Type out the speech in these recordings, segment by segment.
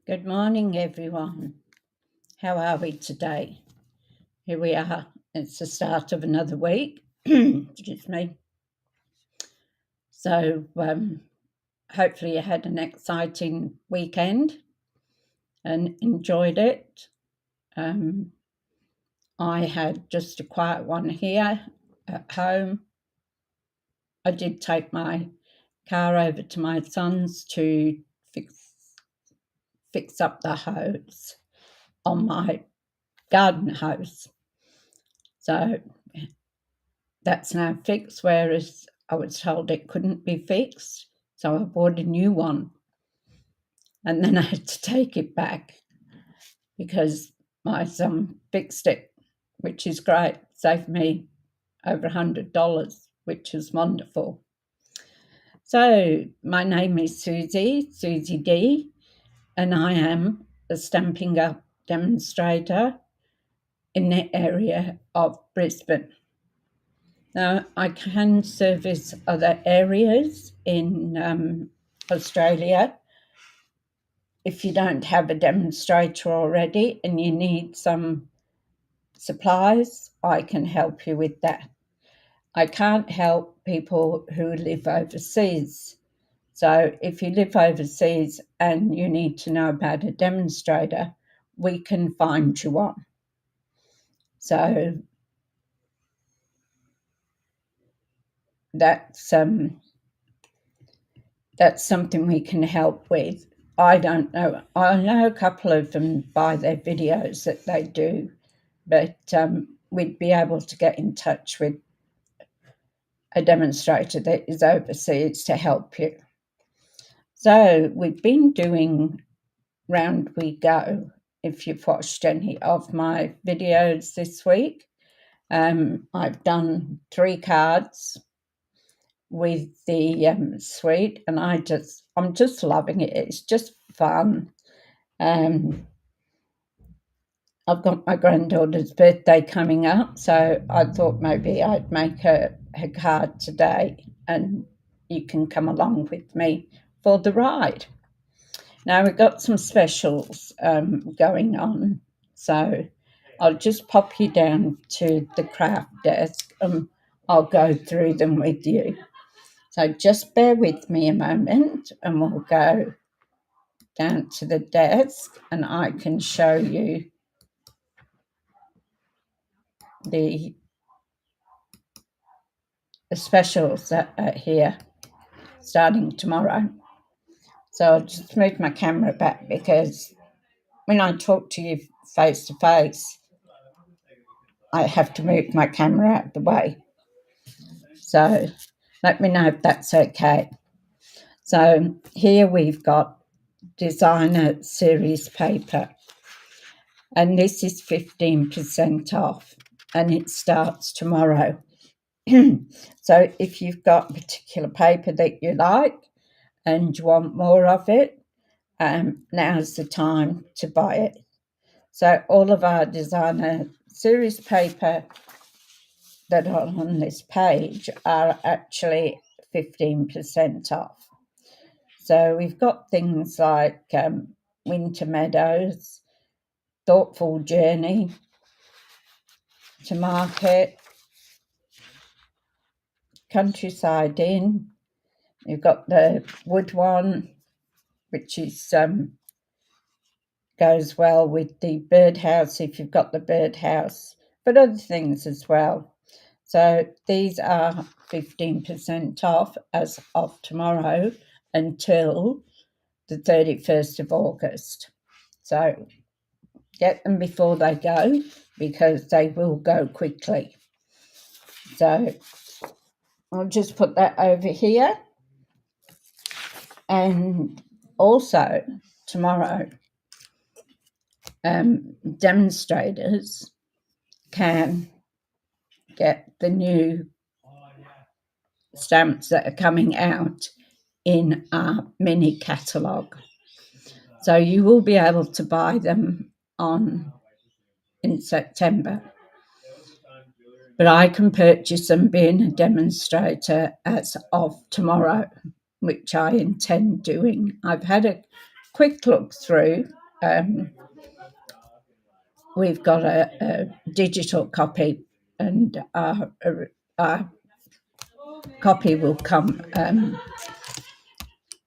Good morning, everyone. How are we today? Here we are. It's the start of another week. Excuse me. So, hopefully, you had an exciting weekend and enjoyed it. I had just a quiet one here at home. I did take my car over to my son's to fix up the hose on my garden hose. So that's now fixed, whereas I was told it couldn't be fixed. So I bought a new one. And then I had to take it back because my son fixed it, which is great. Saved me over $100, which is wonderful. So my name is Suzie Dee, and I am a Stampin' Up demonstrator in the area of Brisbane. Now, I can service other areas in Australia. If you don't have a demonstrator already and you need some supplies, I can help you with that. I can't help people who live overseas. So if you live overseas and you need to know about a demonstrator, we can find you one. So that's something we can help with. I don't know. I know a couple of them by their videos that they do, but we'd be able to get in touch with a demonstrator that is overseas to help you. So we've been doing Round We Go. If you've watched any of my videos this week, I've done 3 cards with the suite, and I'm just loving it. It's just fun. I've got my granddaughter's birthday coming up, so I thought maybe I'd make her card today, and you can come along with me for the ride. Now we've got some specials going on, so I'll just pop you down to the craft desk and I'll go through them with you. So just bear with me a moment and we'll go down to the desk and I can show you the specials that are here starting tomorrow. So I'll just move my camera back because when I talk to you face to face, I have to move my camera out of the way. So let me know if that's okay. So here we've got designer series paper, and this is 15% off, and it starts tomorrow. So if you've got a particular paper that you like and you want more of it, now's the time to buy it. So all of our designer series paper that are on this page are actually 15% off. So we've got things like Winter Meadows, Thoughtful Journey to Market, Countryside Inn. You've got the wood one, which is goes well with the birdhouse if you've got the birdhouse, but other things as well. So these are 15% off as of tomorrow until the 31st of August. So get them before they go because they will go quickly. So I'll just put that over here. And also tomorrow, demonstrators can get the new stamps that are coming out in our mini catalogue. So you will be able to buy them in September. But I can purchase them being a demonstrator as of tomorrow, which I intend doing. I've had a quick look through we've got a digital copy, and our copy will come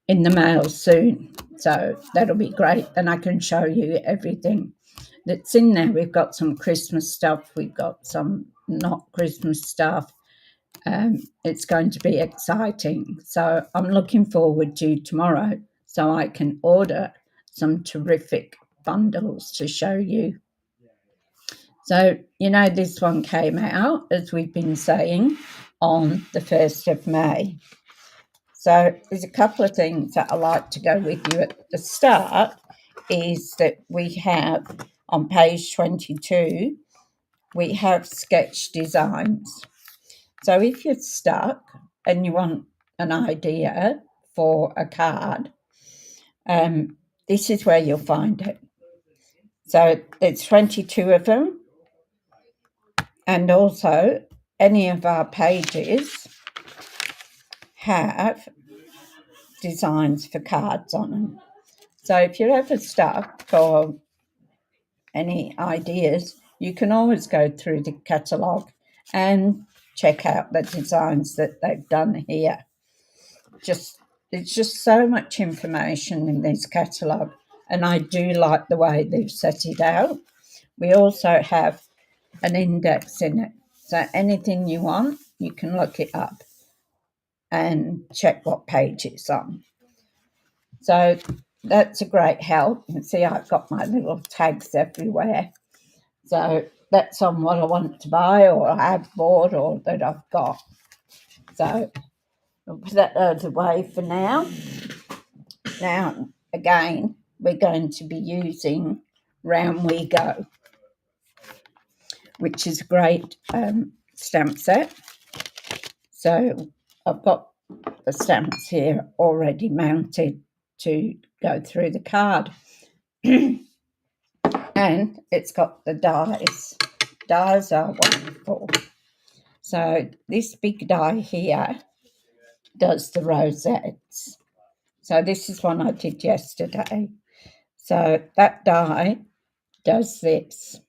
in the mail soon. So that'll be great. And I can show you everything that's in there. We've got some Christmas stuff. We've got some not Christmas stuff. It's going to be exciting. So I'm looking forward to tomorrow so I can order some terrific bundles to show you. So, you know, this one came out, as we've been saying, on the 1st of May. So there's a couple of things that I like to go with you at the start, is that we have on page 22, we have sketch designs. So if you're stuck and you want an idea for a card, this is where you'll find it. So there's 22 of them. And also any of our pages have designs for cards on them. So if you're ever stuck for any ideas, you can always go through the catalogue and check out the designs that they've done here. It's just so much information in this catalogue, and I do like the way they've set it out. We also have an index in it, so anything you want, you can look it up and check what page it's on. So that's a great help. You can see I've got my little tags everywhere. So that's on what I want to buy or I have bought or that I've got. So I'll put that out of the way for now. Now, again, we're going to be using Round We Go, which is a great stamp set. So I've got the stamps here already mounted to go through the card. And it's got the dies. Dies are wonderful. So this big die here does the rosettes. So this is one I did yesterday. So that die does this.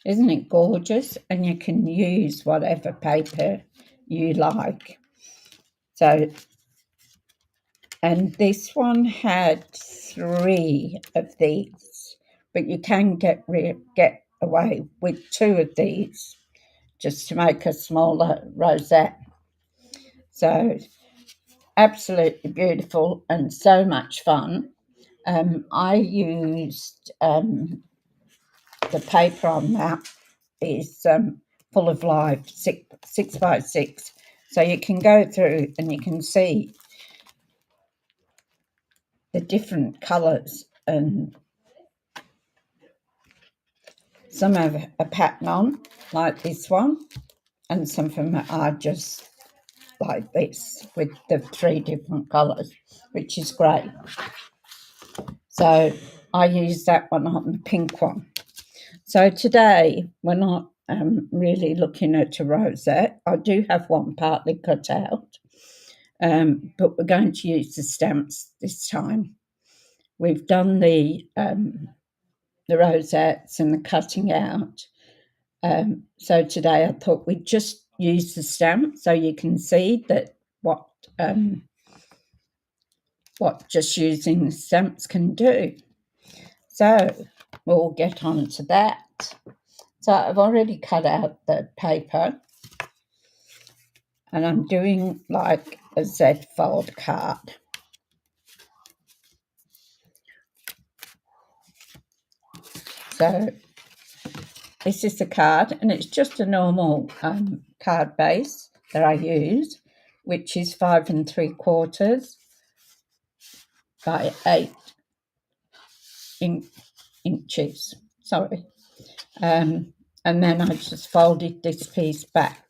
Isn't it gorgeous? And you can use whatever paper you like. So, and this one had 3 of these, but you can get away with 2 of these just to make a smaller rosette. So absolutely beautiful and so much fun. I used the paper on that is full of life, 6 by 6. So you can go through and you can see the different colours, and some have a pattern on like this one, and some of them are just like this with the 3 different colours, which is great. So I use that one on the pink one. So today we're not really looking at a rosette. I do have one partly cut out, but we're going to use the stamps this time. We've done the rosettes and the cutting out. So today I thought we'd just use the stamp so you can see that what just using the stamps can do. So we'll get on to that. So I've already cut out the paper, and I'm doing like a Z fold card. So this is the card, and it's just a normal card base that I use, which is 5 3/4 by 8 inches. Sorry. And then I just folded this piece back.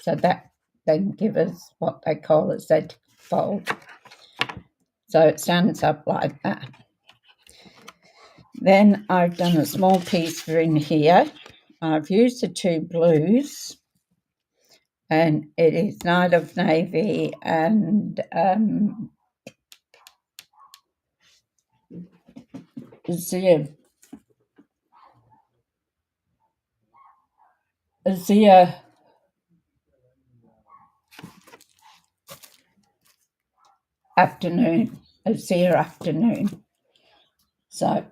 So that then gives us what they call a Z fold. So it stands up like that. Then I've done a small piece for in here. I've used the 2 blues, and it is Night of Navy and is the afternoon, afternoon. So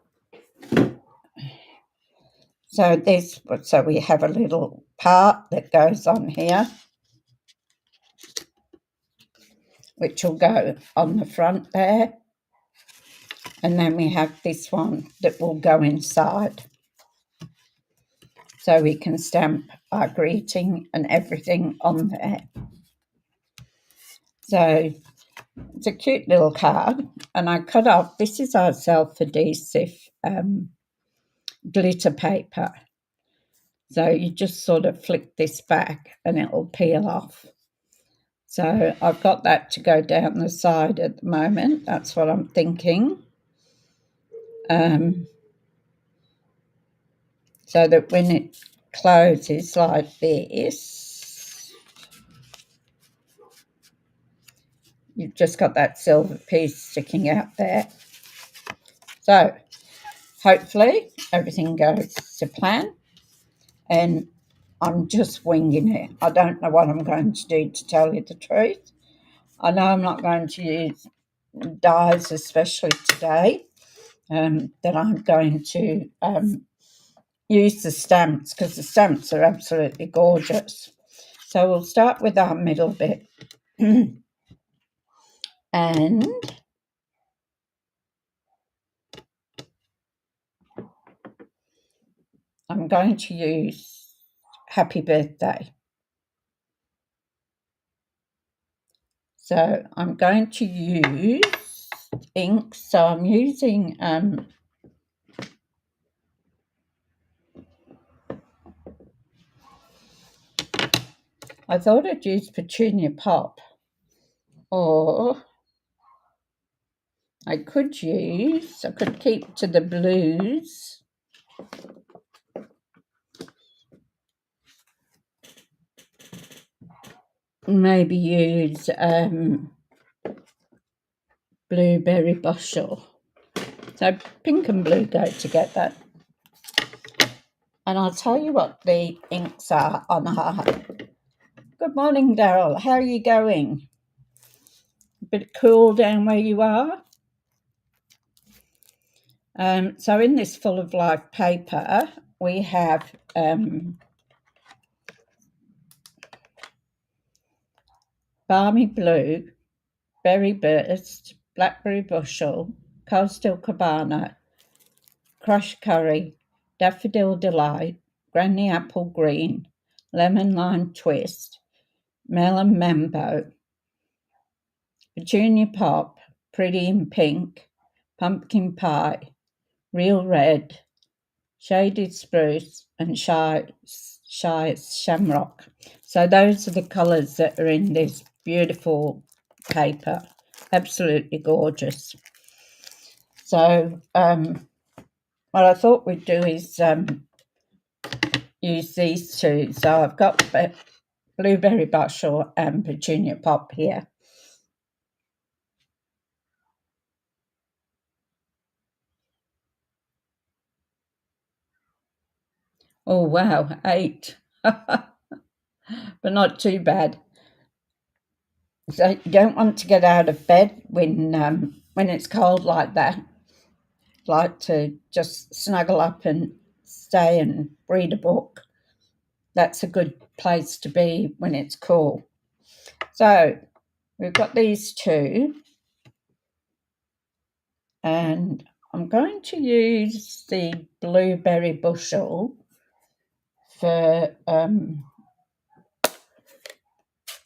we have a little part that goes on here, which will go on the front there. And then we have this one that will go inside. So we can stamp our greeting and everything on there. So it's a cute little card. And I cut off, this is our self-adhesive glitter paper. So you just sort of flick this back and it will peel off. So I've got that to go down the side at the moment. That's what I'm thinking. So that when it closes like this, you've just got that silver piece sticking out there. So hopefully everything goes to plan, and I'm just winging it. I don't know what I'm going to do, to tell you the truth. I know I'm not going to use dyes, especially today, that I'm going to use the stamps, because the stamps are absolutely gorgeous. So we'll start with our middle bit. And I'm going to use Happy Birthday. So I'm going to use ink. So I'm using I thought I'd use Petunia Pop, or I could keep to the blues. Maybe use Blueberry Bushel. So pink and blue go together. And I'll tell you what the inks are on our... Good morning, Daryl. How are you going? A bit cool down where you are? So in this Full of Life paper, we have Balmy Blue, Berry Burst, Blackberry Bushel, Coastal Cabana, Crushed Curry, Daffodil Delight, Granny Apple Green, Lemon Lime Twist, Melon Mambo, Petunia Pop, Pretty in Pink, Pumpkin Pie, Real Red, Shaded Spruce, and Shy Shamrock. So those are the colours that are in this beautiful paper. Absolutely gorgeous. So what I thought we'd do is use these two. So I've got Blueberry Bushel and Petunia Pop here. Oh, wow, 8. But not too bad. So you don't want to get out of bed when it's cold like that. Like to just snuggle up and stay and read a book. That's a good place to be when it's cool. So we've got these two, and I'm going to use the Blueberry Bushel for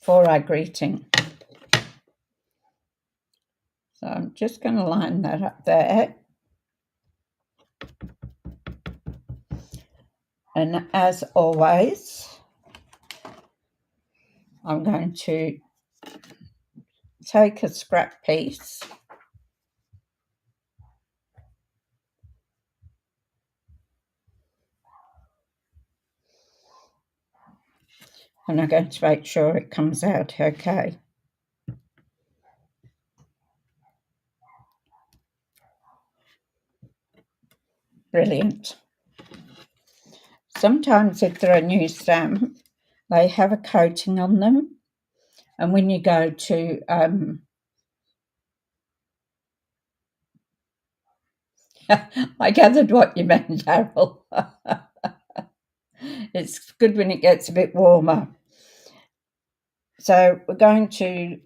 our greeting. So I'm just going to line that up there. And as always, I'm going to take a scrap piece and I'm going to make sure it comes out okay. brilliant. Sometimes if they're a new stamp, they have a coating on them. And when you go to I gathered what you meant, Daryl. It's good when it gets a bit warmer. So we're going to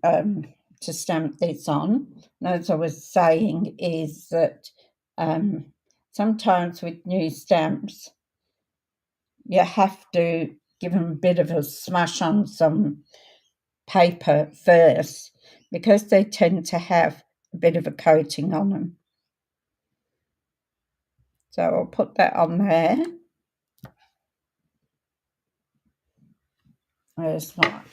stamp this on. And as I was saying, is that sometimes with new stamps, you have to give them a bit of a smash on some paper first, because they tend to have a bit of a coating on them. So I'll put that on there. There's that.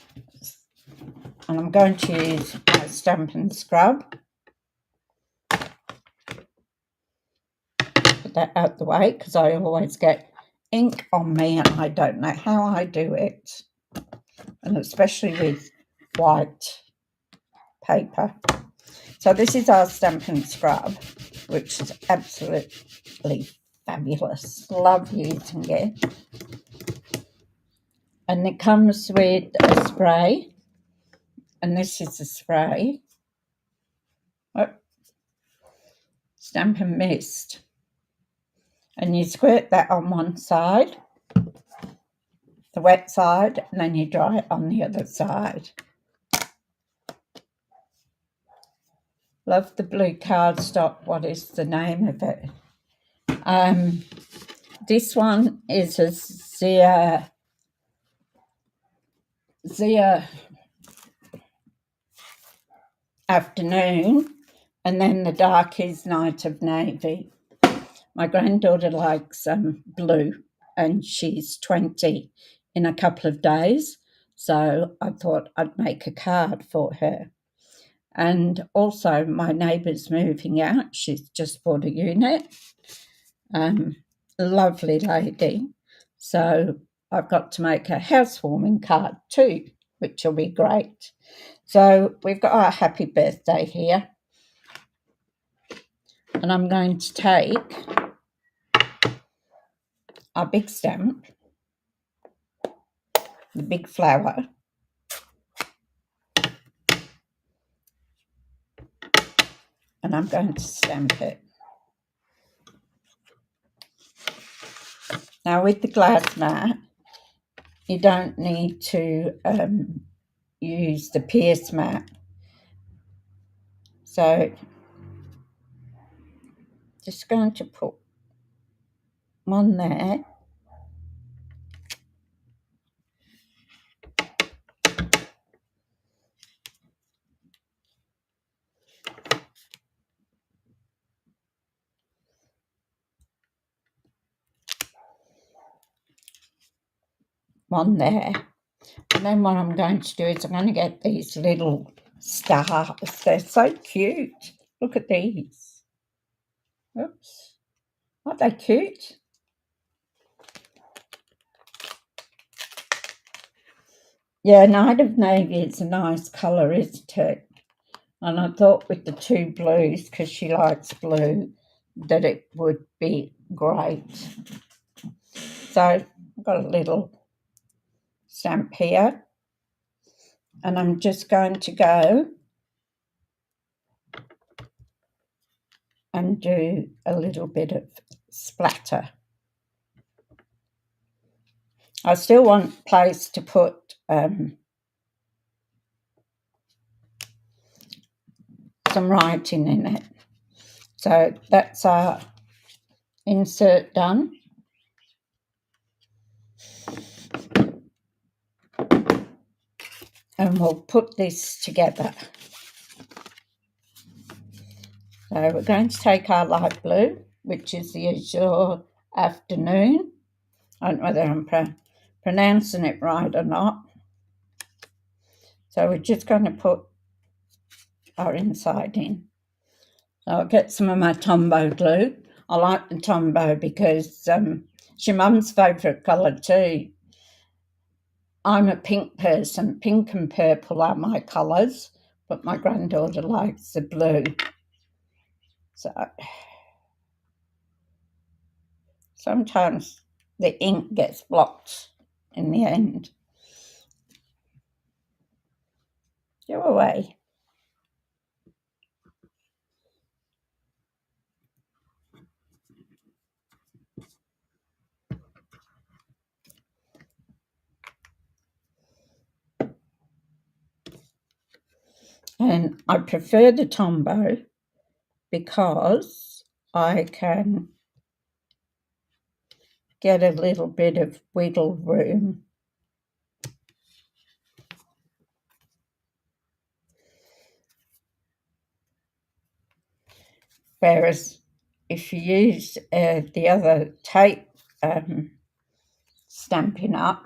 And I'm going to use my Stampin' Scrub. Put that out the way, because I always get ink on me and I don't know how I do it. And especially with white paper. So this is our Stampin' Scrub, which is absolutely fabulous. Love using it. And it comes with a spray. And this is the spray. Oh, Stampin' Mist. And you squirt that on one side, the wet side, and then you dry it on the other side. Love the blue cardstock. What is the name of it? This one is a Zia Afternoon, and then the dark is Night of Navy. My granddaughter likes blue, and she's 20 in a couple of days, so I thought I'd make a card for her. And also my neighbour's moving out. She's just bought a unit. Lovely lady. So I've got to make a housewarming card too, which will be great. So we've got our happy birthday here. And I'm going to take our big stamp, the big flower, and I'm going to stamp it. Now with the glass mat, you don't need to use the pierce mat. So just going to put one there. One there. And then what I'm going to do is I'm going to get these little stars. They're so cute. Look at these. Oops. Aren't they cute? Yeah, Night of Navy is a nice colour, isn't it? And I thought with the two blues, because she likes blue, that it would be great. So I've got a little stamp here. And I'm just going to go and do a little bit of splatter. I still want a place to put some writing in it. So that's our insert done. And we'll put this together. So we're going to take our light blue, which is the Azure Afternoon. I don't know whether I'm pronouncing it right or not. So we're just going to put our inside in. So I'll get some of my Tombow glue. I like the Tombow because it's your mum's favourite colour too. I'm a pink person. Pink and purple are my colours, but my granddaughter likes the blue. So sometimes the ink gets blocked in the end. Go away. And I prefer the Tombow because I can get a little bit of wiggle room. Whereas if you use the other tape Stampin' Up,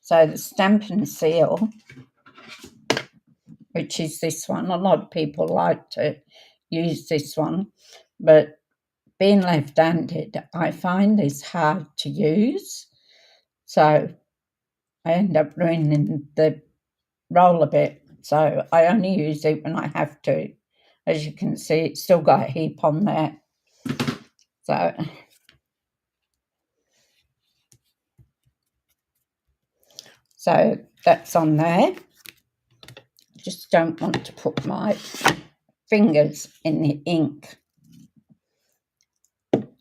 so the Stampin' Seal, which is this one, a lot of people like to use this one, but being left-handed, I find this hard to use, so I end up ruining the roll a bit, so I only use it when I have to. As you can see, it's still got a heap on there, so that's on there. Just don't want to put my fingers in the ink.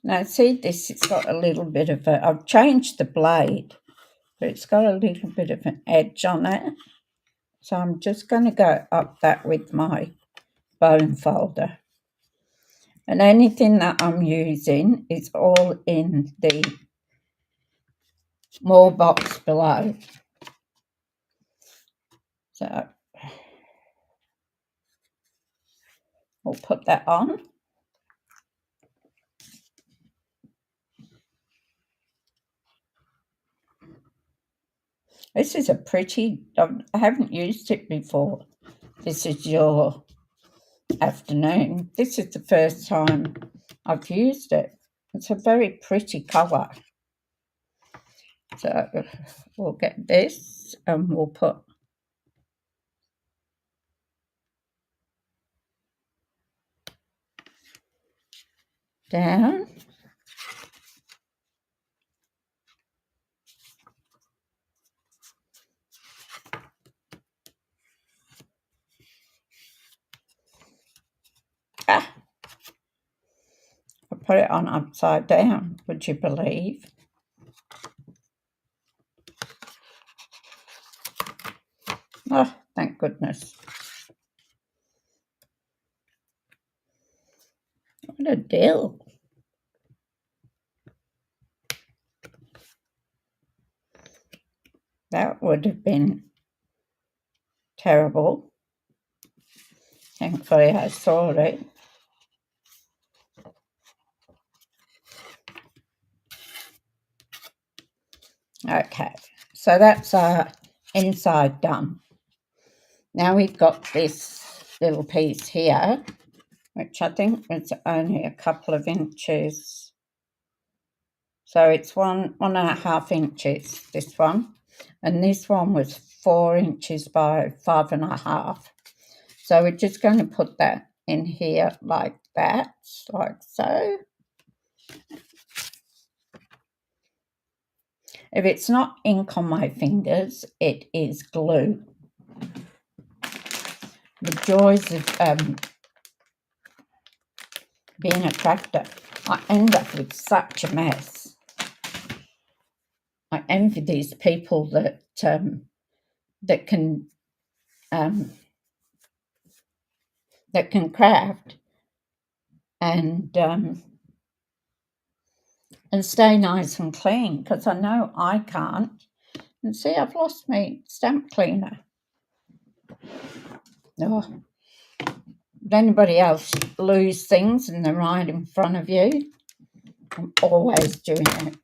Now see, this has got a little bit of a, I've changed the blade, but it's got a little bit of an edge on it. So I'm just going to go up that with my bone folder. And anything that I'm using is all in the more box below. So we'll put that on. This is a pretty, I haven't used it before. This is your afternoon. This is the first time I've used it. It's a very pretty colour. So we'll get this and we'll put down. I put it on upside down, would you believe? Oh, thank goodness. What a deal. That would have been terrible. Thankfully I saw it. Okay, so that's our inside done. Now we've got this little piece here, which I think is only a couple of inches. So it's 1.5 inches, this one. And this one was 4 inches by 5.5. So we're just going to put that in here like that, like so. If it's not ink on my fingers, it is glue. The joys of being a crafter. I end up with such a mess. I envy these people that can craft and stay nice and clean, because I know I can't. And see, I've lost my stamp cleaner. Oh. If anybody else lose things and they're right in front of you, I'm always doing it.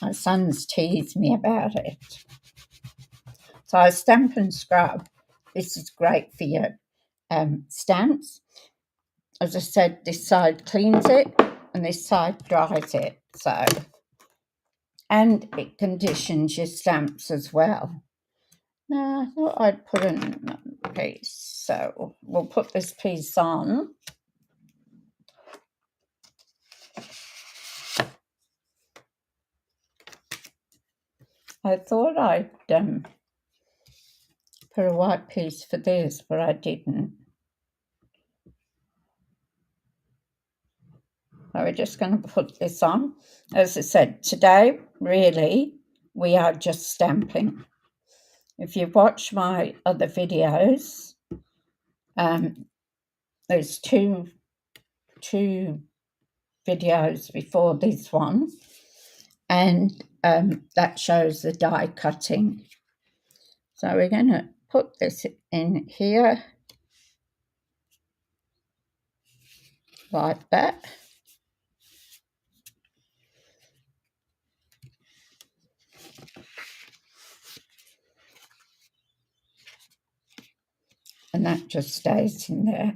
My son's teased me about it. So I stamp and scrub. This is great for your stamps. As I said, this side cleans it and this side dries it. So and it conditions your stamps as well. Now, I thought I'd put another piece, so we'll put this piece on. I thought I'd put a white piece for this, but I didn't. So we're just going to put this on. As I said, today, really, we are just stamping. If you watch my other videos, there's two videos before this one, and that shows the die cutting. So we're going to put this in here like that. And that just stays in there.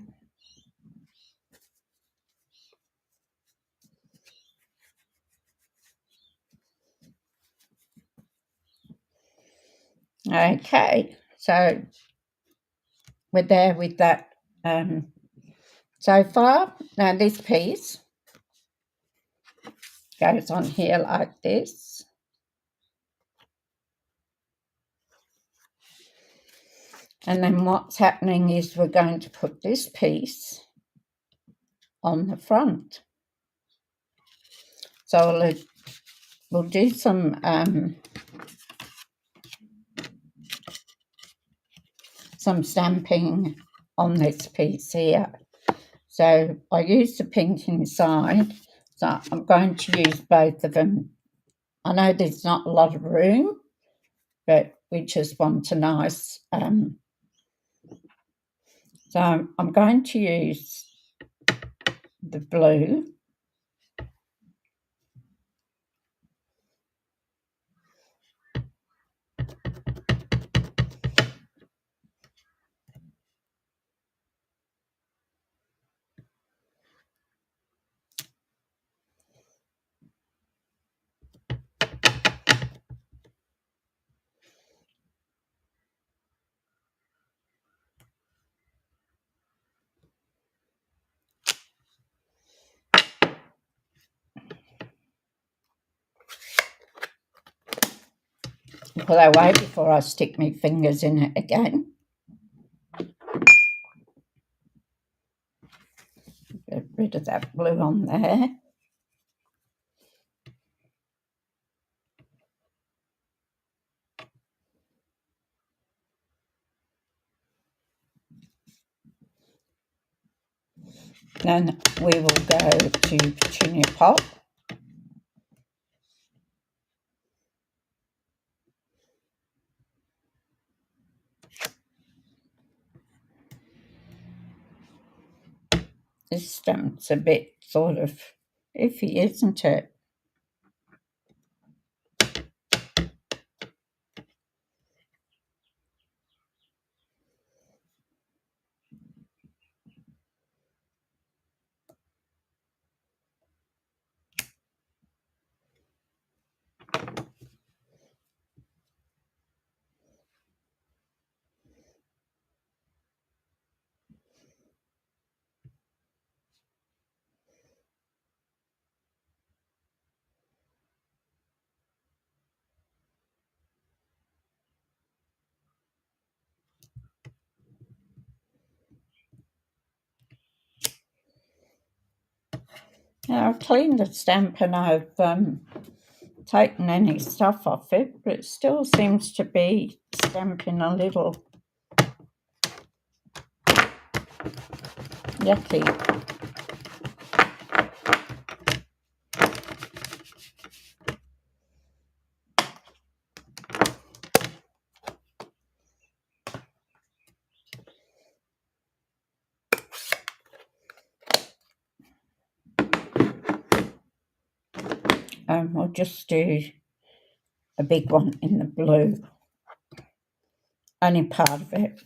Okay, so we're there with that so far. Now this piece goes on here like this. And then what's happening is we're going to put this piece on the front. So we'll do some stamping on this piece here. So I used the pink inside, so I'm going to use both of them. I know there's not a lot of room, but we just want a nice, so I'm going to use the blue. Put that away before I stick my fingers in it again. Get rid of that blue on there. Then we will go to Petunia Pop. This stamp's a bit sort of iffy, isn't it? Now I've cleaned the stamp and I've taken any stuff off it, but it still seems to be stamping a little yucky. And we'll just do a big one in the blue, only part of it.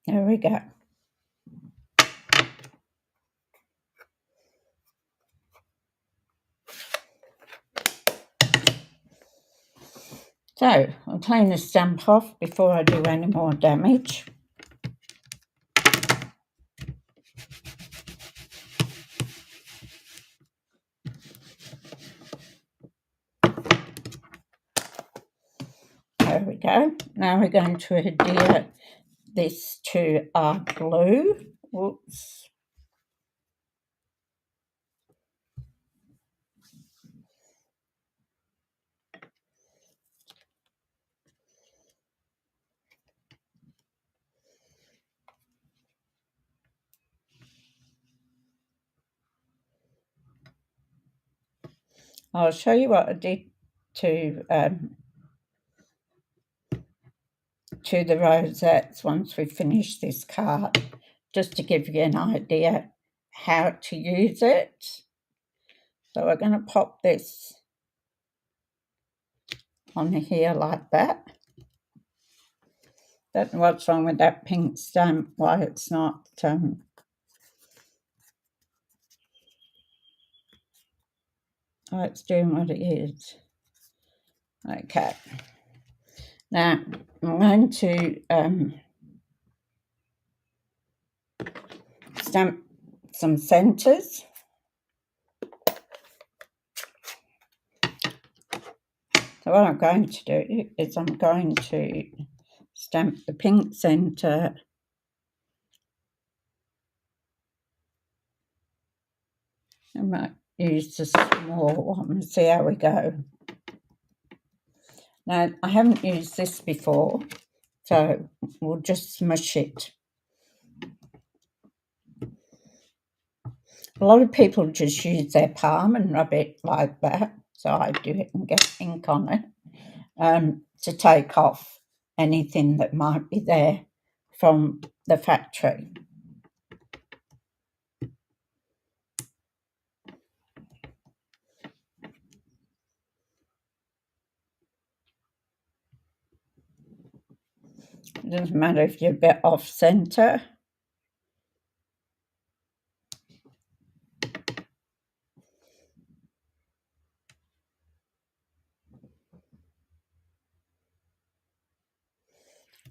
There we go. So I'll clean the stamp off before I do any more damage. There we go. Now we're going to adhere this to our glue. Whoops. I'll show you what I did to the rosettes once we finish this card, just to give you an idea how to use it. So we're going to pop this on here like that. Don't know what's wrong with that pink stamp, why it's not why it's doing what it is. Okay. Now I'm going to stamp some centres. So what I'm going to do is I'm going to stamp the pink centre I might use the small one and see how we go. Now, I haven't used this before, so we'll just smush it. A lot of people just use their palm and rub it like that, so I do it and get ink on it to take off anything that might be there from the factory. It doesn't matter if you're a bit off centre.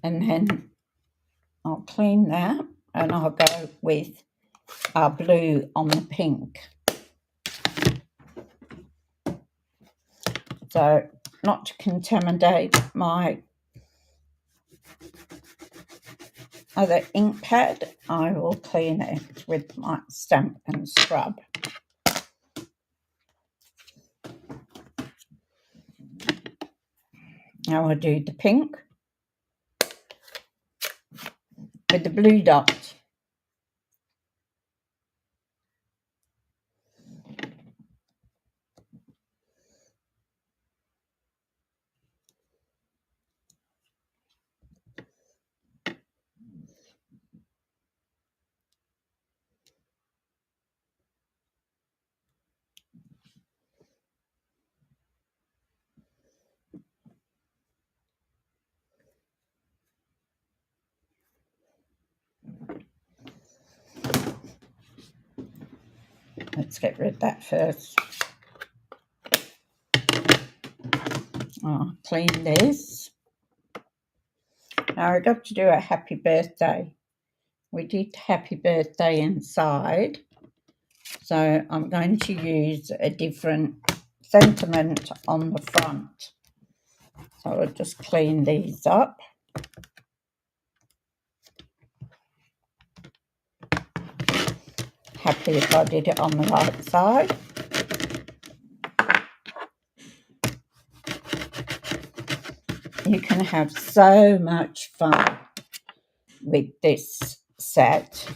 And then I'll clean that and I'll go with our blue on the pink. So not to contaminate my other ink pad, I will clean it with my stamp and scrub. Now I'll do the pink with the blue dot. Let's get rid of that first. I'll clean this. Now I got to do a happy birthday. We did happy birthday inside. So I'm going to use a different sentiment on the front. So I'll just clean these up. Happy if I did it on the right side. You can have so much fun with this set.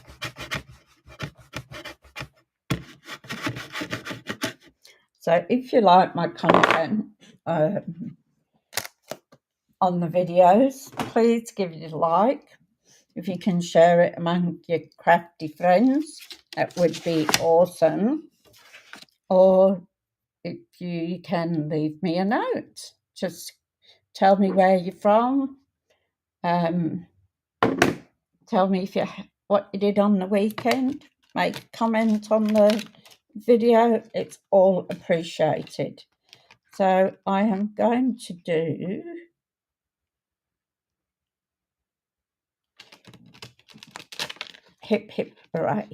So if you like my content on the videos, please give it a like. If you can share it among your crafty friends, that would be awesome. Or if you can leave me a note, just tell me where you're from, Tell me what you did on the weekend. Make a comment on the video. It's all appreciated. So I am going to do Hip Hip Hooray.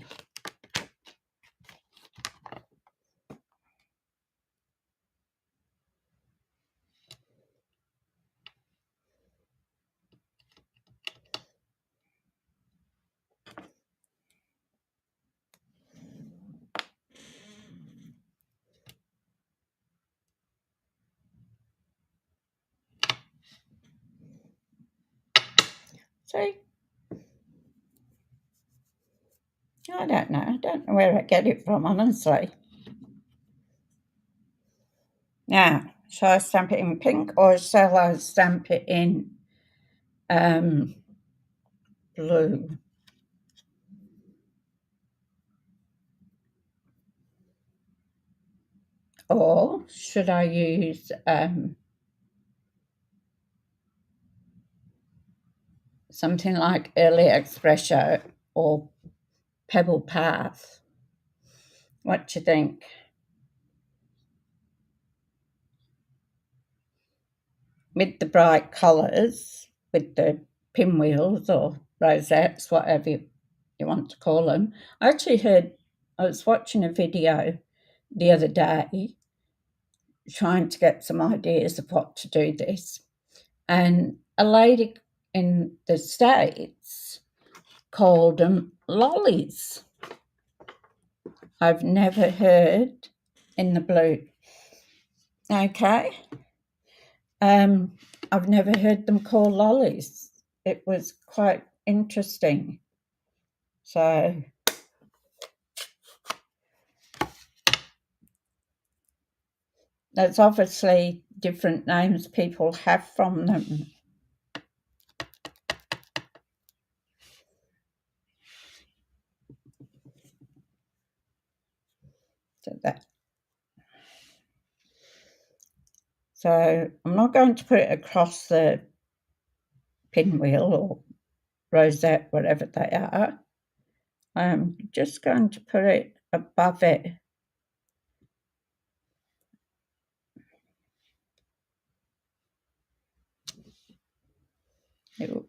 See? I don't know. I don't know where I get it from, honestly. Now, shall I stamp it in pink or shall I stamp it in blue? Or should I use something like Early Espresso or Pebble Path? What do you think? With the bright colours, with the pinwheels or rosettes, whatever you want to call them. I was watching a video the other day trying to get some ideas of what to do this, and a lady in the States called them lollies. I've never heard in the blue. Okay. I've never heard them called lollies. It was quite interesting. So there's obviously different names people have from them. So I'm not going to put it across the pinwheel or rosette, whatever they are. I'm just going to put it above it. Ew.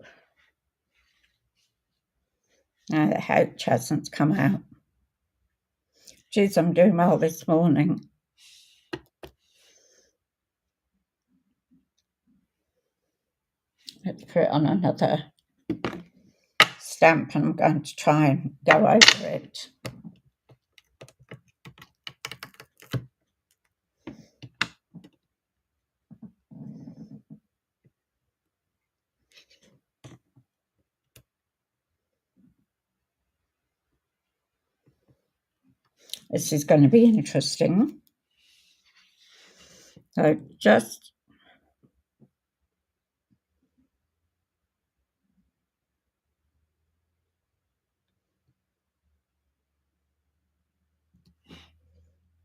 No, the H hasn't come out. Geez, I'm doing well this morning. Let's put it on another stamp and I'm going to try and go over it. This is going to be interesting. So just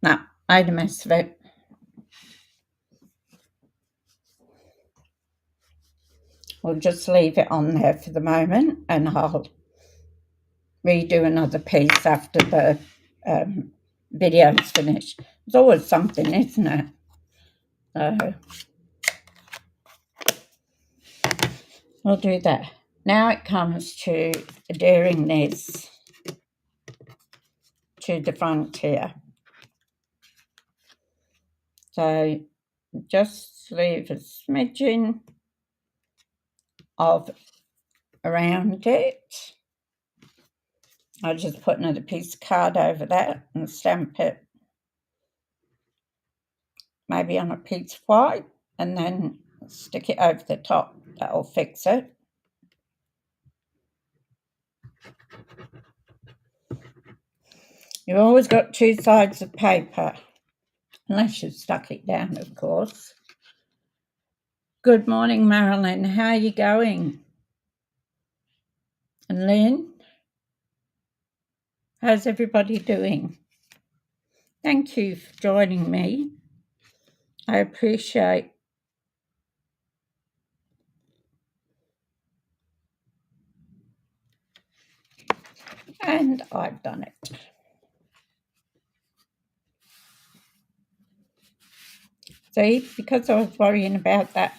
no, made a mess of it. We'll just leave it on there for the moment and I'll redo another piece after the video is finished. It's always something, isn't it? So we'll do that. Now it comes to adhering this to the front here. So just leave a smidgen of around it. I'll just put another piece of card over that and stamp it maybe on a piece of white and then stick it over the top. That'll fix it. You've always got two sides of paper, unless you've stuck it down, of course. Good morning, Marilyn. How are you going? And Lynn? How's everybody doing? Thank you for joining me. I appreciate And I've done it. See, because I was worrying about that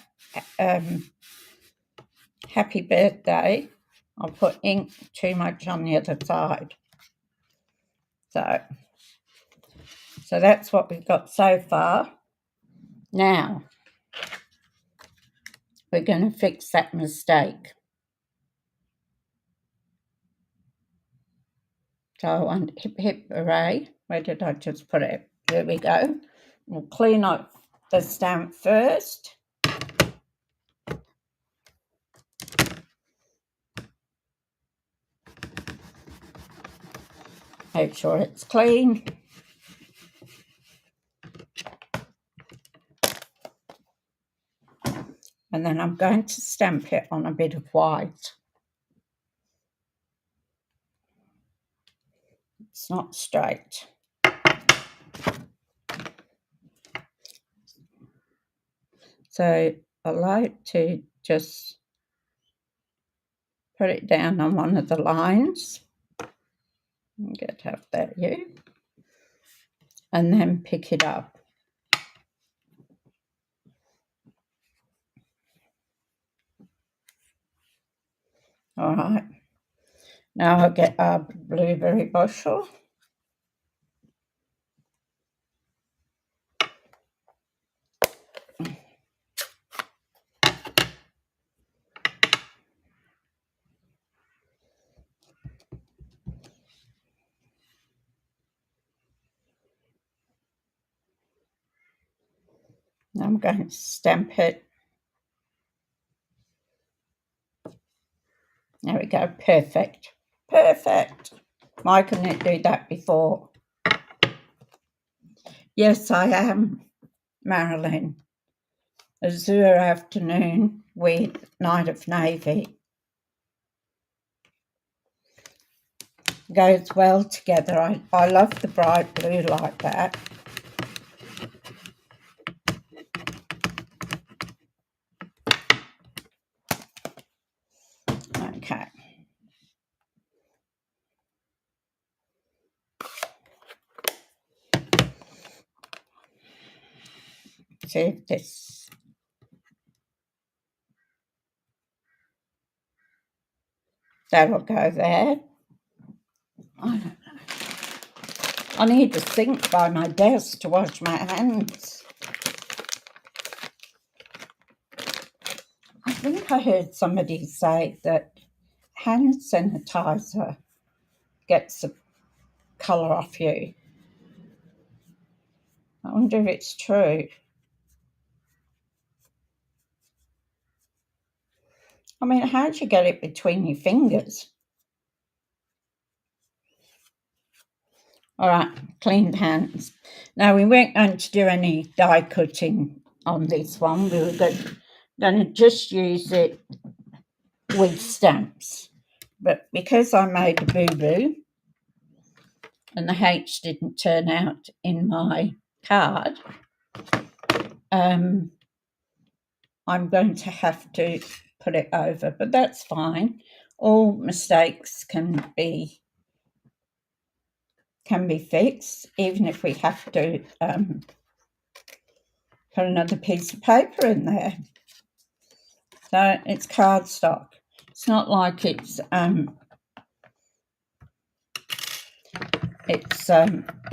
happy birthday, I put ink too much on the other side. So that's what we've got so far. Now, we're going to fix that mistake. So I want hip, hip, hooray. Where did I just put it? There we go. We'll clean up the stamp first. Make sure it's clean. And then I'm going to stamp it on a bit of white. It's not straight. So I like to just put it down on one of the lines. Get up there, you. And then pick it up. All right. Now I'll get our blueberry bushel. I'm going to stamp it. There we go. Perfect. Perfect. Why couldn't it do that before? Yes, I am, Marilyn. Azure afternoon with Night of Navy. Goes well together. I love the bright blue like that. Okay. See if this... That'll go there. I don't know. I need a sink by my desk to wash my hands. I think I heard somebody say that hand sanitizer gets the colour off you. I wonder if it's true. I mean, how'd you get it between your fingers? All right, cleaned hands. Now, we weren't going to do any die cutting on this one. We were going to just use it with stamps. But because I made a boo-boo and the H didn't turn out in my card, I'm going to have to put it over, but that's fine. All mistakes can be fixed, even if we have to put another piece of paper in there. So it's cardstock. It's not like it's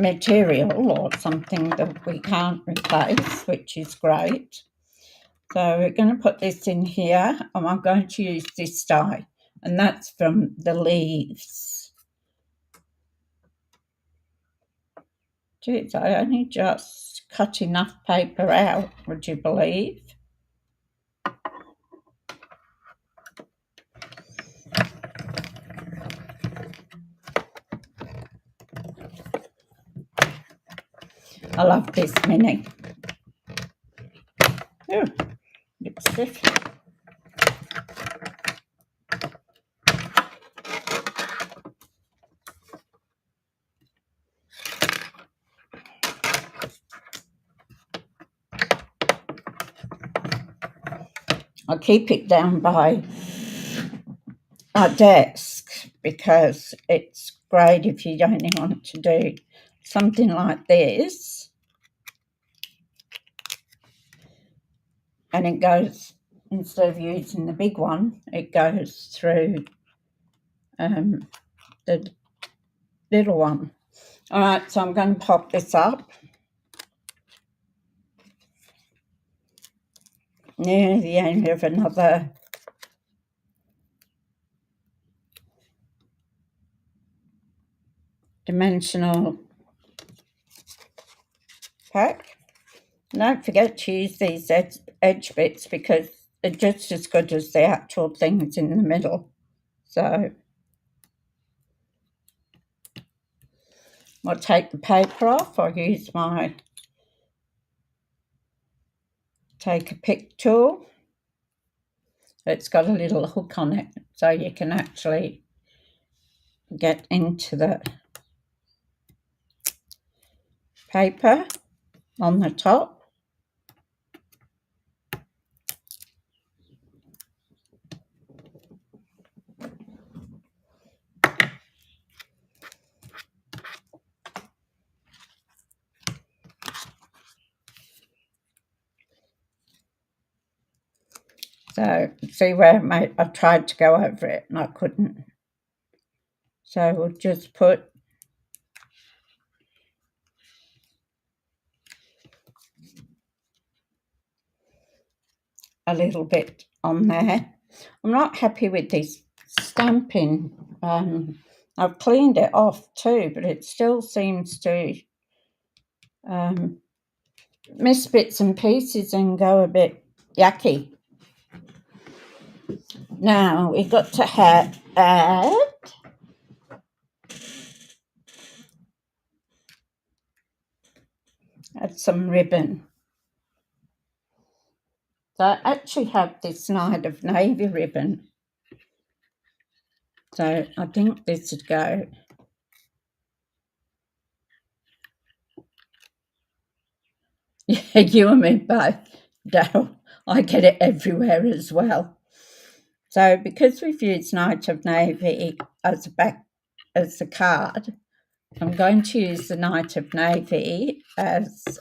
material or something that we can't replace, which is great. So we're going to put this in here, and I'm going to use this die, and that's from the leaves. Geez, I only just cut enough paper out, would you believe? I love this mini. Oh, lipstick. I keep it down by our desk because it's great if you only want to do something like this. And it goes, instead of using the big one, it goes through the little one. All right, so I'm going to pop this up. Near the end of another dimensional pack. Don't forget to use these edge bits because they're just as good as the actual things in the middle. So I'll take the paper off. I'll use my take a pick tool. It's got a little hook on it so you can actually get into the paper on the top. So see where I tried to go over it and I couldn't. So we'll just put a little bit on there. I'm not happy with this stamping. I've cleaned it off too, but it still seems to miss bits and pieces and go a bit yucky. Now we've got to add some ribbon. So I actually have this Night of Navy ribbon. So I think this would go. Yeah, you and me both, Daryl. I get it everywhere as well. So because we've used Night of Navy as the card, I'm going to use the Night of Navy as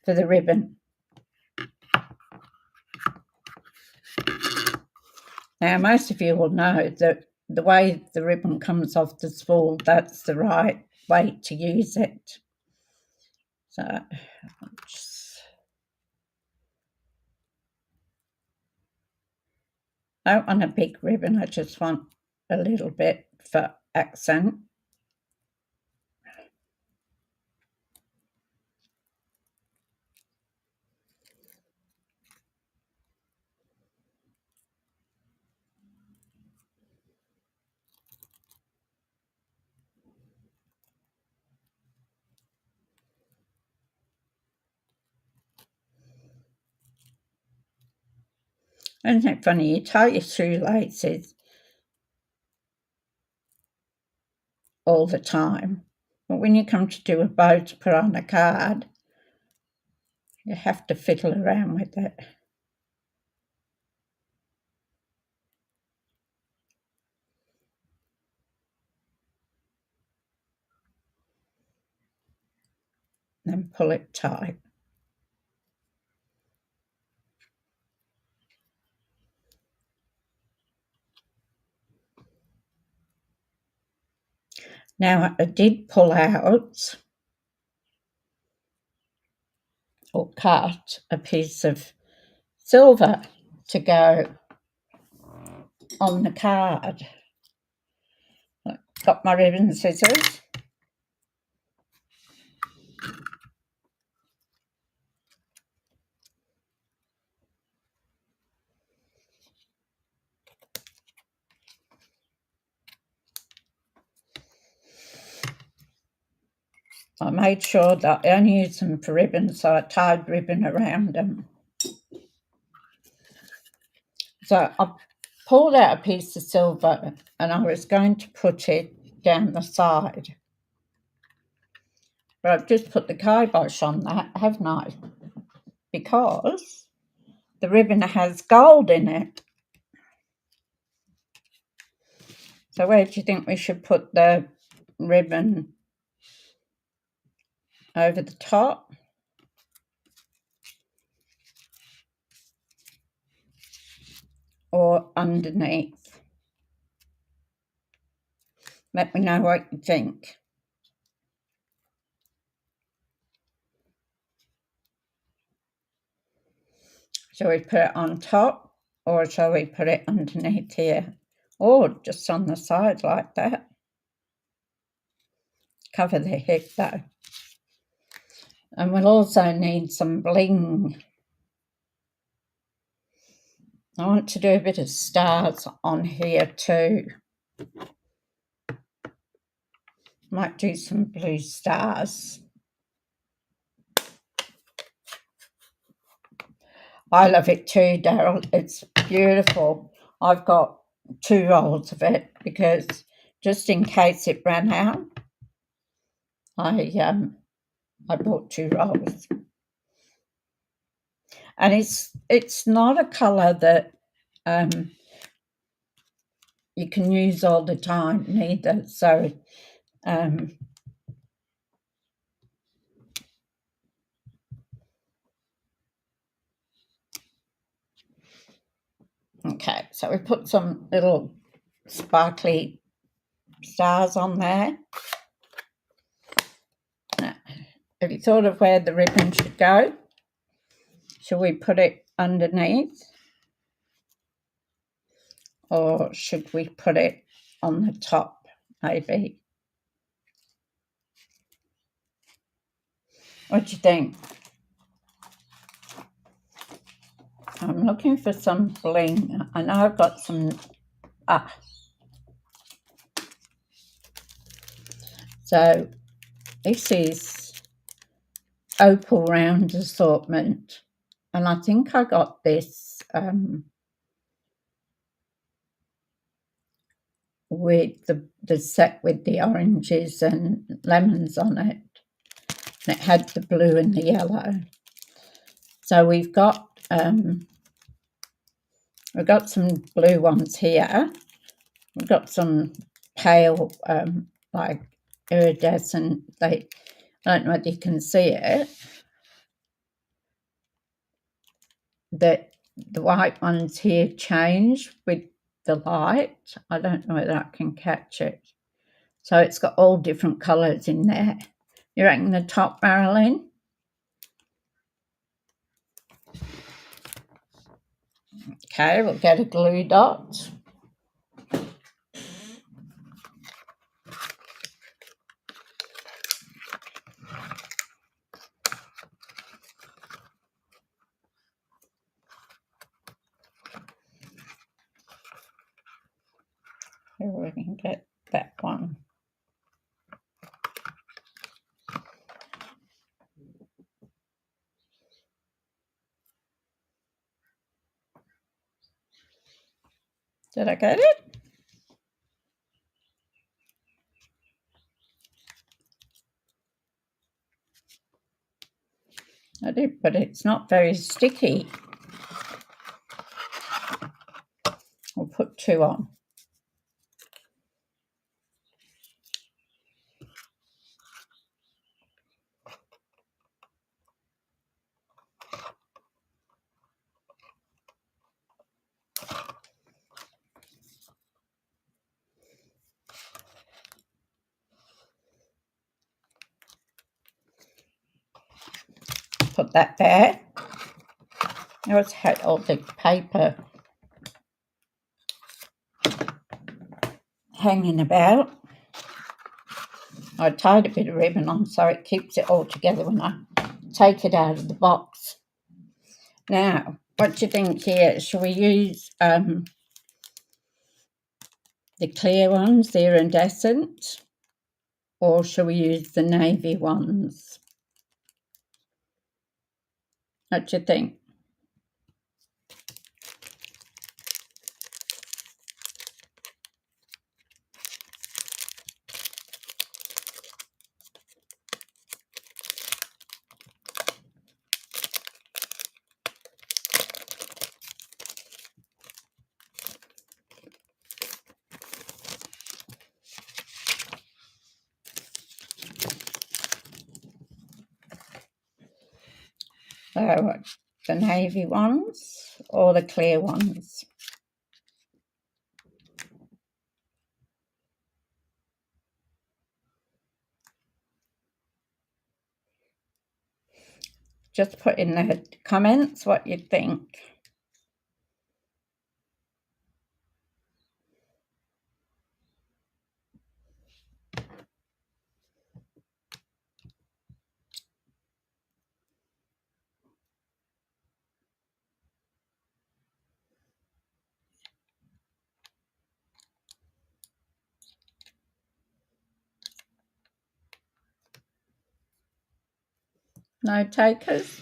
for the ribbon. Now, most of you will know that the way the ribbon comes off the spool, that's the right way to use it. So I don't want a big ribbon, I just want a little bit for accent. Isn't it funny? You tie your shoelaces all the time, but when you come to do a bow to put on a card, you have to fiddle around with it. Then pull it tight. Now I did pull out or cut a piece of silver to go on the card. Got my ribbon scissors. I made sure that I only used them for ribbon, so I tied ribbon around them. So I pulled out a piece of silver and I was going to put it down the side. But I've just put the kibosh on that, haven't I? Because the ribbon has gold in it. So where do you think we should put the ribbon? Over the top? Or underneath? Let me know what you think. Shall we put it on top or shall we put it underneath here? Or just on the side like that? Cover the hip though. And we'll also need some bling. I want to do a bit of stars on here too. Might do some blue stars. I love it too, Daryl. It's beautiful. I've got 2 rolls of it because just in case it ran out, I bought 2 rolls. And it's not a colour that you can use all the time neither. So okay, so we put some little sparkly stars on there. Now, have you thought of where the ribbon should go? Should we put it underneath? Or should we put it on the top, maybe? What do you think? I'm looking for some bling. I know I've got some... So this is opal round assortment. And I think I got this with the set with the oranges and lemons on it. And it had the blue and the yellow. So we've got some blue ones here. We've got some pale, like iridescent. I don't know whether you can see it. That the white ones here change with the light. I don't know whether I can catch it. So it's got all different colours in there. You reckon the top, Marilyn? Okay, we'll get a glue dot. Here we can get that one. Did I get it? I did, but it's not very sticky. We'll put 2 on. Put that there. I always had all the paper hanging about. I tied a bit of ribbon on so it keeps it all together when I take it out of the box. Now, what do you think here? Shall we use the clear ones, the iridescent, or shall we use the navy ones? What do you think? So the navy ones or the clear ones. Just put in the comments what you think. No takers?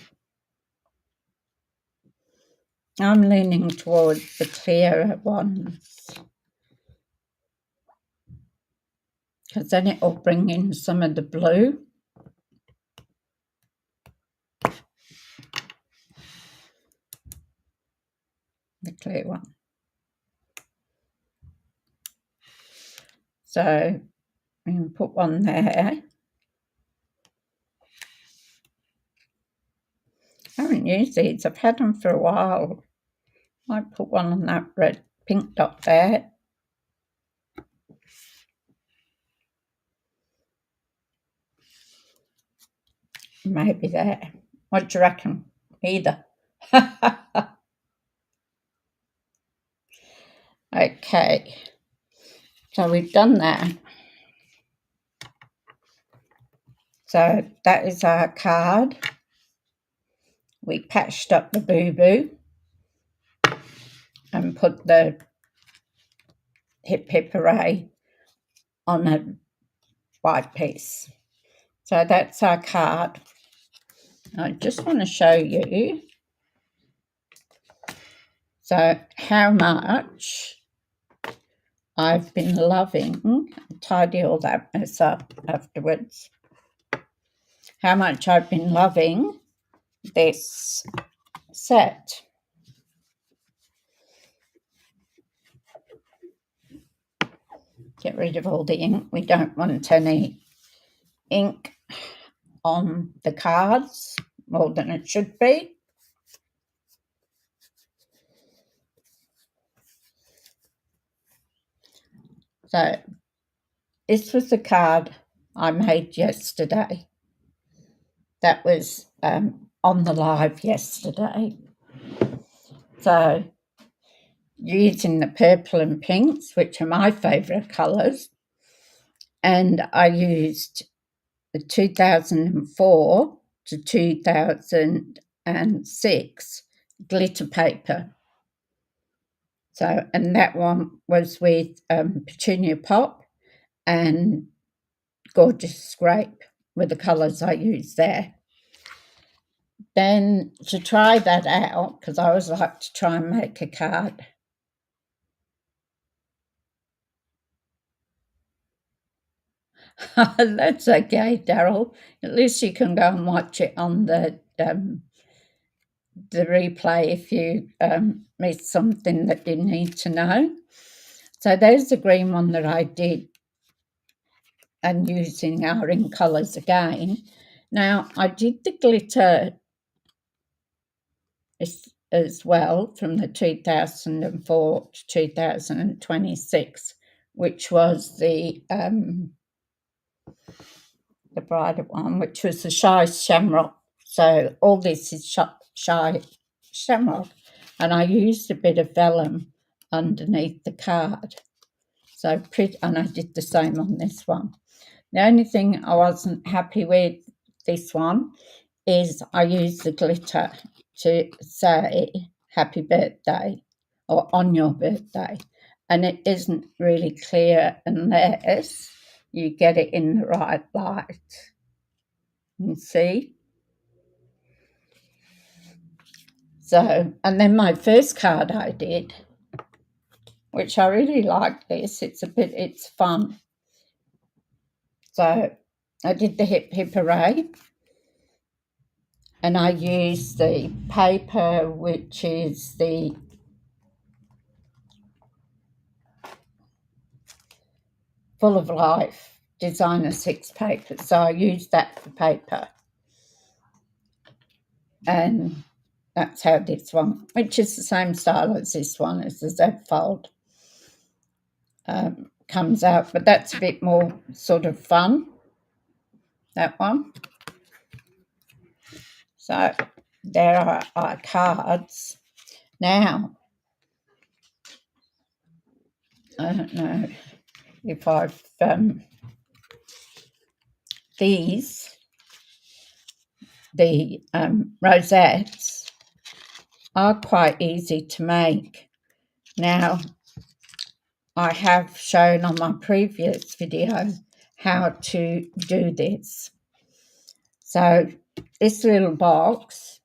I'm leaning towards the clearer ones because then it will bring in some of the blue. The clear one. So we can put one there. I haven't used these. I've had them for a while. Might put one on that red pink dot there. Maybe there. What do you reckon? Either. Okay. So we've done that. So that is our card. We patched up the boo-boo and put the hip hip hooray on a white piece. So that's our card. I just want to show you so how much I've been loving. I'll tidy all that mess up afterwards. How much I've been loving this set. Get rid of all the ink. We don't want any ink on the cards, more than it should be. So this was the card I made yesterday. That was on the live yesterday. So using the purple and pinks, which are my favourite colours, and I used the 2004 to 2006 glitter paper. So, and that one was with Petunia Pop and Gorgeous Scrape were the colours I used there. Then to try that out, because I always like to try and make a card, that's okay, Daryl. At least you can go and watch it on the replay if you missed something that you need to know. So there's the green one that I did, and using our ink colours again. Now I did the glitter as well from the 2004 to 2026, which was the brighter one, which was the Shy Shamrock. So all this is Shy Shamrock, and I used a bit of vellum underneath the card. So and I did the same on this one. The only thing I wasn't happy with this one is I used the glitter to say happy birthday or on your birthday, and it isn't really clear unless you get it in the right light. You see? So, and then my first card I did, which I really like this, it's fun. So I did the hip hip hooray, and I used the paper, which is the Full of Life Designer 6 paper. So I used that for paper. and that's how this one, which is the same style as this one, as the Z fold, comes out, but that's a bit more sort of fun, that one. So there are our cards. Now, I don't know if I've these, the rosettes are quite easy to make. Now, I have shown on my previous video how to do this. So this little box,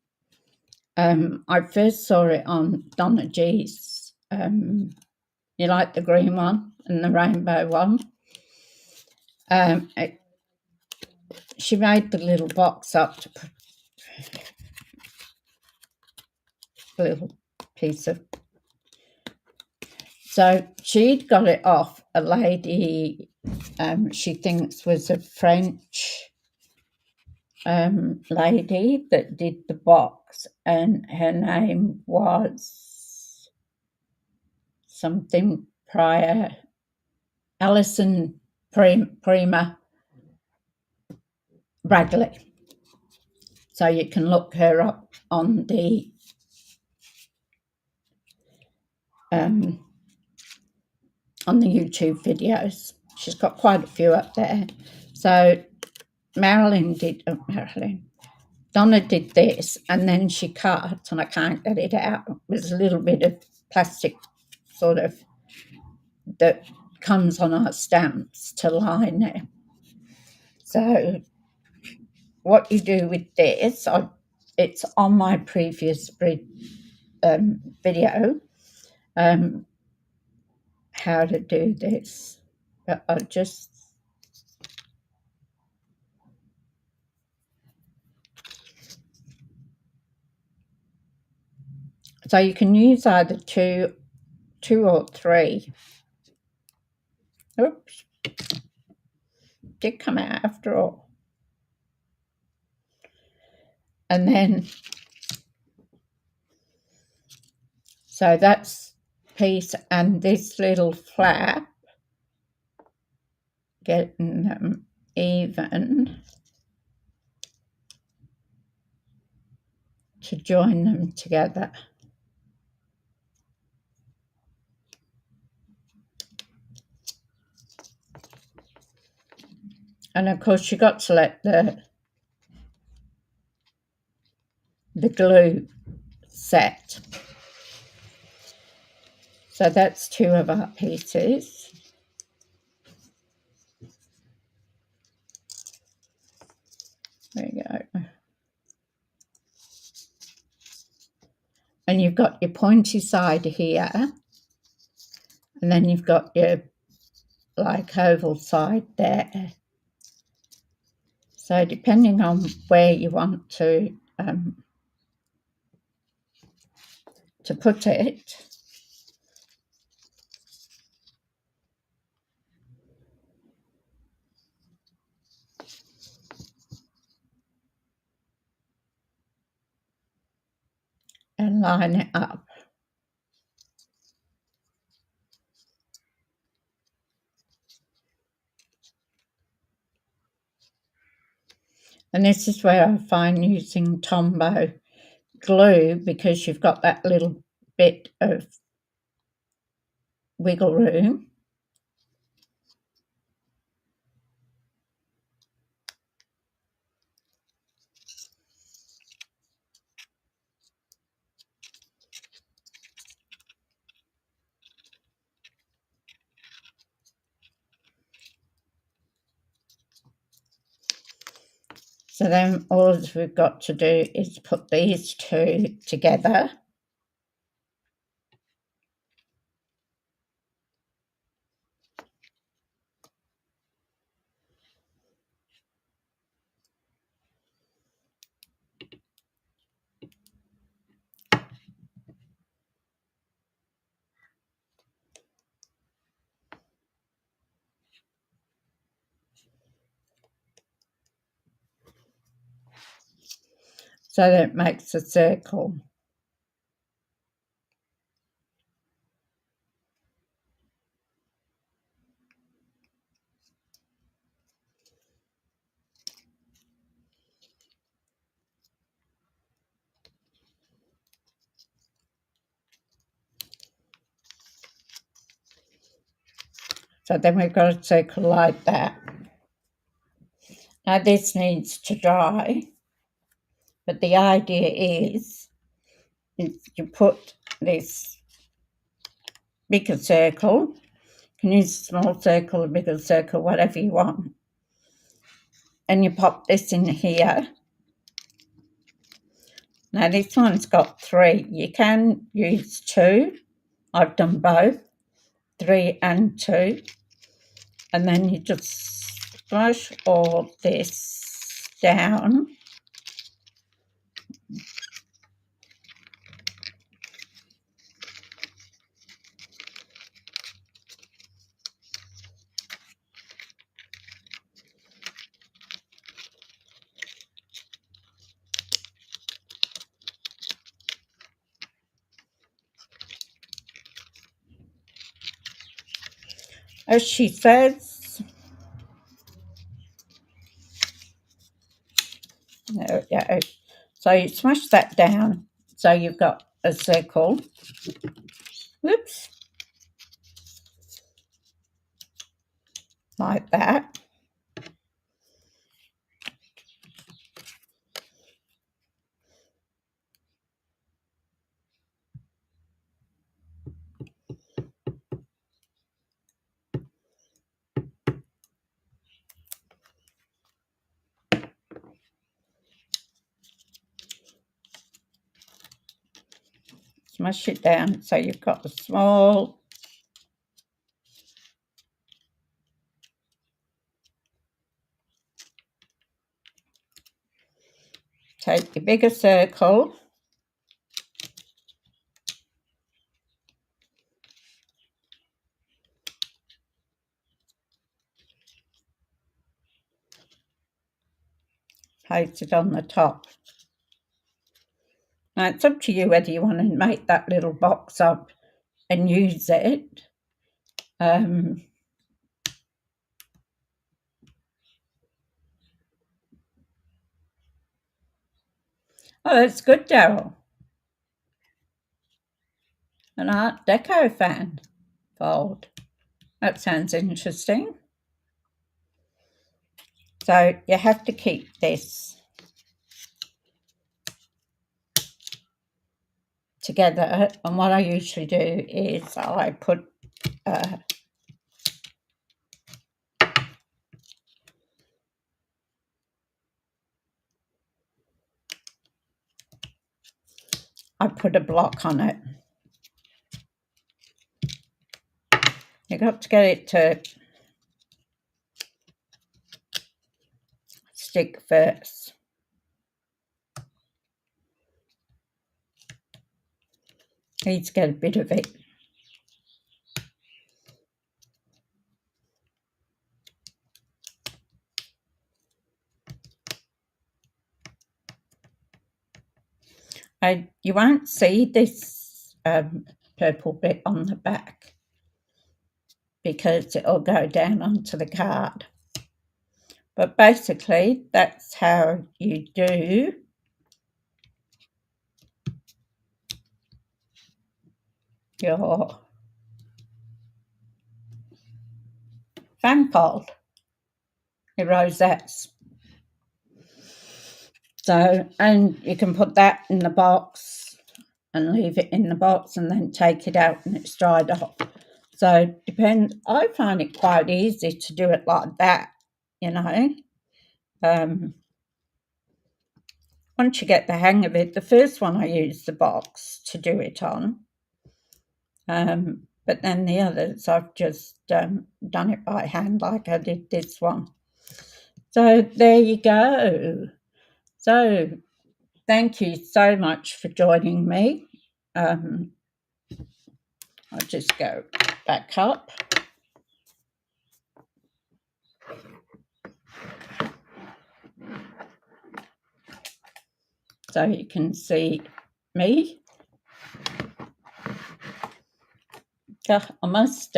I first saw it on Donna G's, you like the green one and the rainbow one. She made the little box up to put a little piece of. So she'd got it off a lady, she thinks was a French lady that did the box, and her name was something prior, Alison Prima Bradley. So you can look her up on the YouTube videos. She's got quite a few up there. So Donna did this, and then she cut, and I can't get it out. It was a little bit of plastic sort of that comes on our stamps to line it. So what you do with this, it's on my previous video, how to do this, but I'll just, so you can use either two or three. Oops, did come out after all. And then, so that's piece, and this little flap, getting them even to join them together. And of course you got to let the glue set. So that's two of our pieces. There you go. And you've got your pointy side here, and then you've got your like oval side there. So depending on where you want to put it, and line it up. And this is where I find using Tombow glue, because you've got that little bit of wiggle room. So then all we've got to do is put these two together. so that it makes a circle. So then we've got a circle like that. Now this needs to dry, but the idea is you put this bigger circle, you can use a small circle, a bigger circle, whatever you want, and you pop this in here. Now this one's got 3. You can use 2. I've done both, 3 and 2. And then you just flush all this down. As she says, there we go. So you smash that down, so you've got a circle. Whoops. Like that. Smash it down so you've got a small take your bigger circle, place it on the top. Now it's up to you whether you want to make that little box up and use it. Oh, that's good, Daryl. An Art Deco fan fold. That sounds interesting. So you have to keep this together, and what I usually do is I put a block on it. You got to get it to stick first. Need to get a bit of it. You won't see this purple bit on the back because it'll go down onto the card. But basically, that's how you do your fan fold, your rosettes. So, and you can put that in the box and leave it in the box and then take it out and it's dried off. So depends. I find it quite easy to do it like that, you know. Once you get the hang of it, the first one I used the box to do it on. But then the others I've just done it by hand like I did this one. So there you go. So thank you so much for joining me. I'll just go back up. so you can see me. I must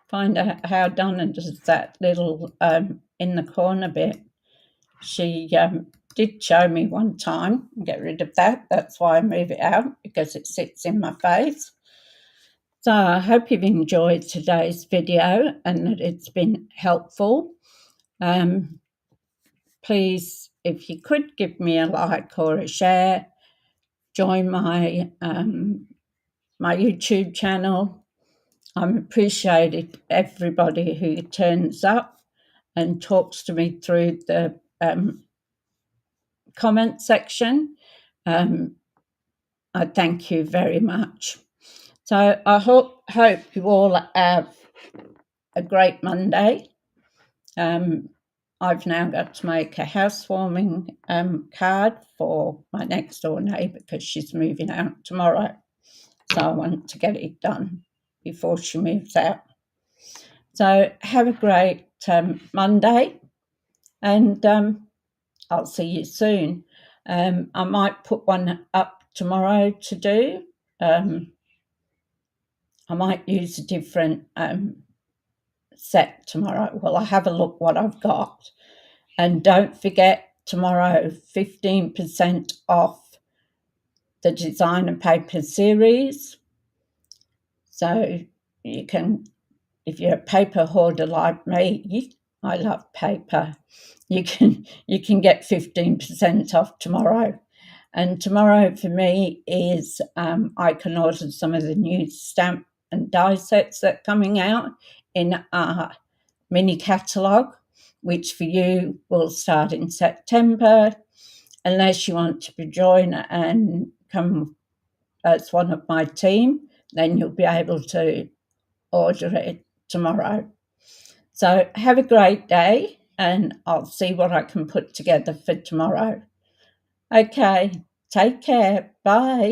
find out how Donna does that little in the corner bit. She did show me one time. Get rid of that. That's why I move it out, because it sits in my face. So I hope you've enjoyed today's video and that it's been helpful. Please, if you could, give me a like or a share. Join my my YouTube channel. I'm appreciated everybody who turns up and talks to me through the comment section. I thank you very much. So I hope you all have a great Monday. I've now got to make a housewarming card for my next door neighbour because she's moving out tomorrow. So I want to get it done before she moves out. So have a great Monday, and I'll see you soon. I might put one up tomorrow to do. I might use a different set tomorrow. Well, I'll have a look what I've got. And don't forget, tomorrow, 15% off the designer paper series. So you can, if you're a paper hoarder like me, I love paper, you can get 15% off tomorrow. And tomorrow for me is I can order some of the new stamp and die sets that are coming out in our mini catalogue, which for you will start in September. Unless you want to join and come as one of my team, then you'll be able to order it tomorrow. So have a great day, and I'll see what I can put together for tomorrow. Okay, take care. Bye.